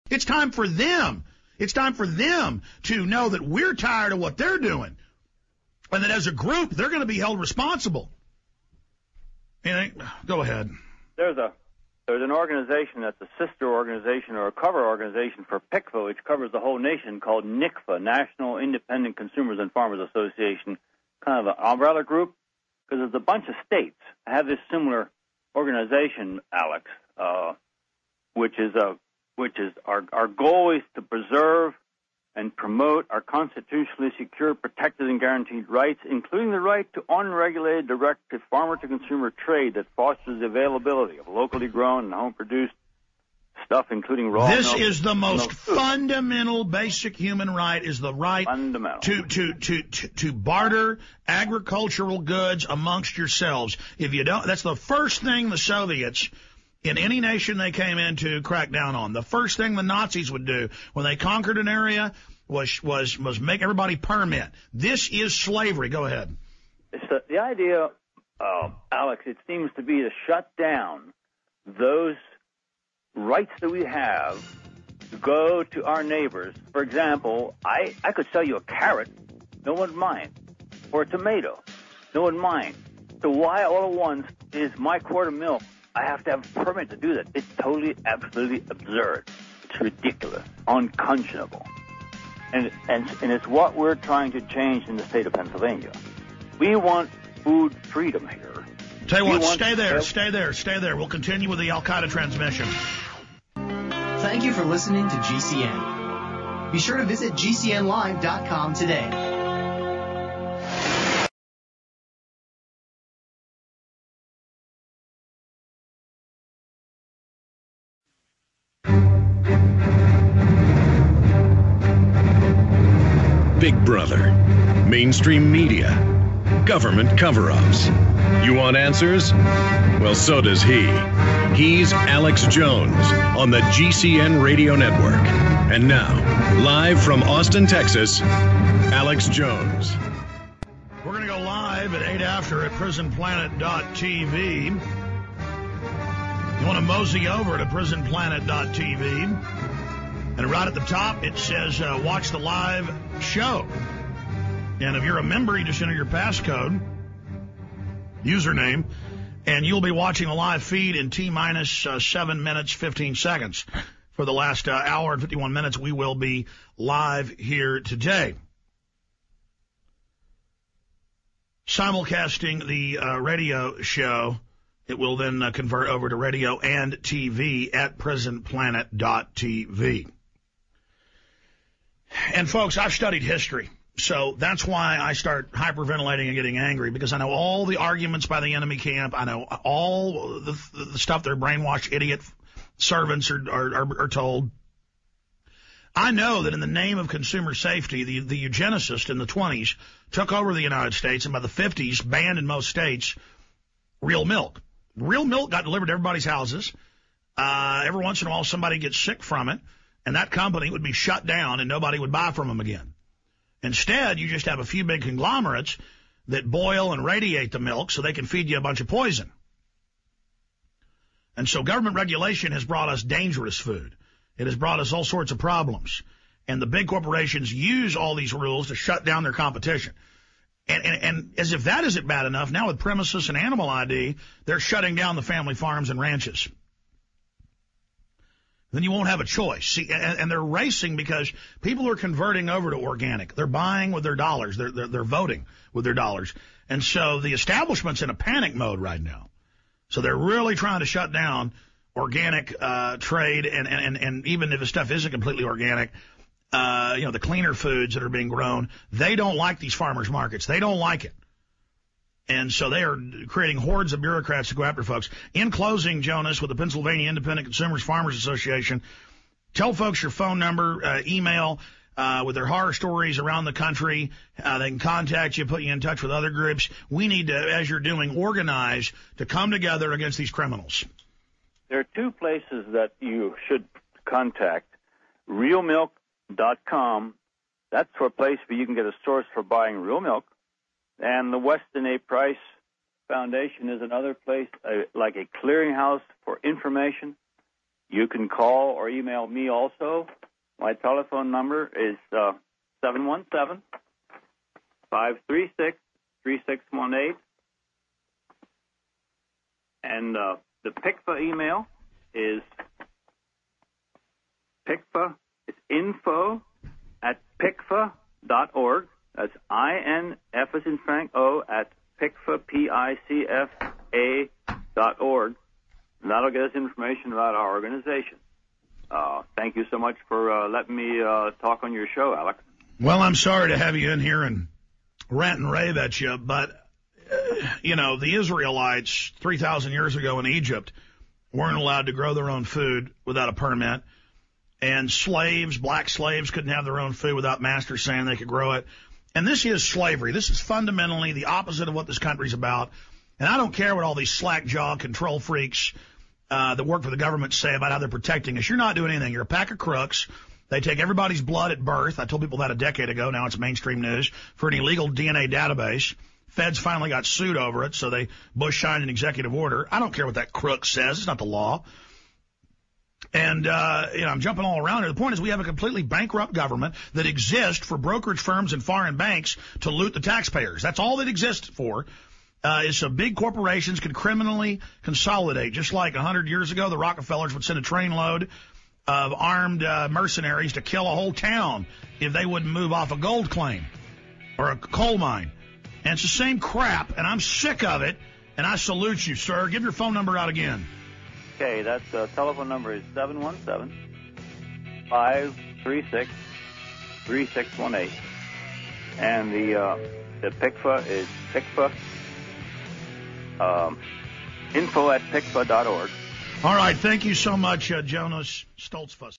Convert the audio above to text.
It's time for them. It's time for them to know that we're tired of what they're doing, and that as a group, they're going to be held responsible. Go ahead. There's an organization that's a sister organization or a cover organization for PICFA, which covers the whole nation, called NICFA, National Independent Consumers and Farmers Association, kind of an umbrella group, because there's a bunch of states that have this similar organization, Alex, which is our goal is to preserve and promote our constitutionally secure, protected, and guaranteed rights, including the right to unregulated, direct farmer-to-consumer trade that fosters the availability of locally grown and home-produced stuff, including raw milk. This is the most fundamental, basic human right, is the right to barter agricultural goods amongst yourselves. If you don't, that's the first thing the Soviets in any nation they came into cracked down on. The first thing the Nazis would do when they conquered an area was make everybody permit. This is slavery. Go ahead. The idea, Alex, it seems to be to shut down those rights that we have to go to our neighbors. For example, I could sell you a carrot, no one would mind, or a tomato, no one would mind. So why all at once is my quart of milk I have to have a permit to do that? It's totally, absolutely absurd. It's ridiculous, unconscionable. And it's what we're trying to change in the state of Pennsylvania. We want food freedom here. Tell you what, stay there. We'll continue with the Al-Qaeda transmission. Thank you for listening to GCN. Be sure to visit GCNlive.com today. Big Brother, mainstream media, government cover-ups. You want answers? Well, so does he. He's Alex Jones on the GCN Radio Network. And now, live from Austin, Texas, Alex Jones. We're going to go live at 8 after at prisonplanet.tv. You want to mosey over to prisonplanet.tv. And right at the top, it says, watch the live show. And if you're a member, you just enter your passcode, username, and you'll be watching a live feed in T-minus 7 minutes, 15 seconds. For the last hour and 51 minutes, we will be live here today. Simulcasting the radio show. It will then convert over to radio and TV at prisonplanet.tv. And, folks, I've studied history, so that's why I start hyperventilating and getting angry, because I know all the arguments by the enemy camp. I know all the stuff their brainwashed idiot servants are told. I know that in the name of consumer safety, the eugenicists in the 20s took over the United States, and by the 50s banned in most states real milk. Real milk got delivered to everybody's houses. Every once in a while somebody gets sick from it, and that company would be shut down and nobody would buy from them again. Instead, you just have a few big conglomerates that boil and radiate the milk so they can feed you a bunch of poison. And so government regulation has brought us dangerous food. It has brought us all sorts of problems. And the big corporations use all these rules to shut down their competition. And as if that isn't bad enough, now with Premises and Animal ID, they're shutting down the family farms and ranches. Then you won't have a choice. See, and they're racing because people are converting over to organic. They're buying with their dollars. They're voting with their dollars. And so the establishment's in a panic mode right now. So they're really trying to shut down organic trade, and even if the stuff isn't completely organic, the cleaner foods that are being grown, they don't like these farmers markets. They don't like it. And so they are creating hordes of bureaucrats to go after folks. In closing, Jonas, with the Pennsylvania Independent Consumers Farmers Association, tell folks your phone number, email, with their horror stories around the country. They can contact you, put you in touch with other groups. We need to, as you're doing, organize to come together against these criminals. There are two places that you should contact. realmilk.com. That's for a place where you can get a source for buying real milk. And the Weston A. Price Foundation is another place, like a clearinghouse for information. You can call or email me also. My telephone number is 717-536-3618. And the PICFA email is PICFA. It's info@picfa.org. That's INF as in Frank O at PICFA, PICFA.org. And that'll get us information about our organization. Thank you so much for letting me talk on your show, Alex. Well, I'm sorry to have you in here and rant and rave at you, but, the Israelites 3,000 years ago in Egypt weren't allowed to grow their own food without a permit, and slaves, black slaves, couldn't have their own food without masters saying they could grow it. And this is slavery. This is fundamentally the opposite of what this country's about. And I don't care what all these slack-jawed control freaks that work for the government say about how they're protecting us. You're not doing anything. You're a pack of crooks. They take everybody's blood at birth. I told people that a decade ago. Now it's mainstream news for an illegal DNA database. Feds finally got sued over it, so Bush signed an executive order. I don't care what that crook says. It's not the law. And, I'm jumping all around here. The point is we have a completely bankrupt government that exists for brokerage firms and foreign banks to loot the taxpayers. That's all it exists for. Is so big corporations can criminally consolidate. Just like 100 years ago, the Rockefellers would send a trainload of armed mercenaries to kill a whole town if they wouldn't move off a gold claim or a coal mine. And it's the same crap, and I'm sick of it, and I salute you, sir. Give your phone number out again. Okay, that telephone number is 717-536-3618. And the PICFA is PICFA. Info@picfa.org. All right. Thank you so much, Jonas Stoltzfus.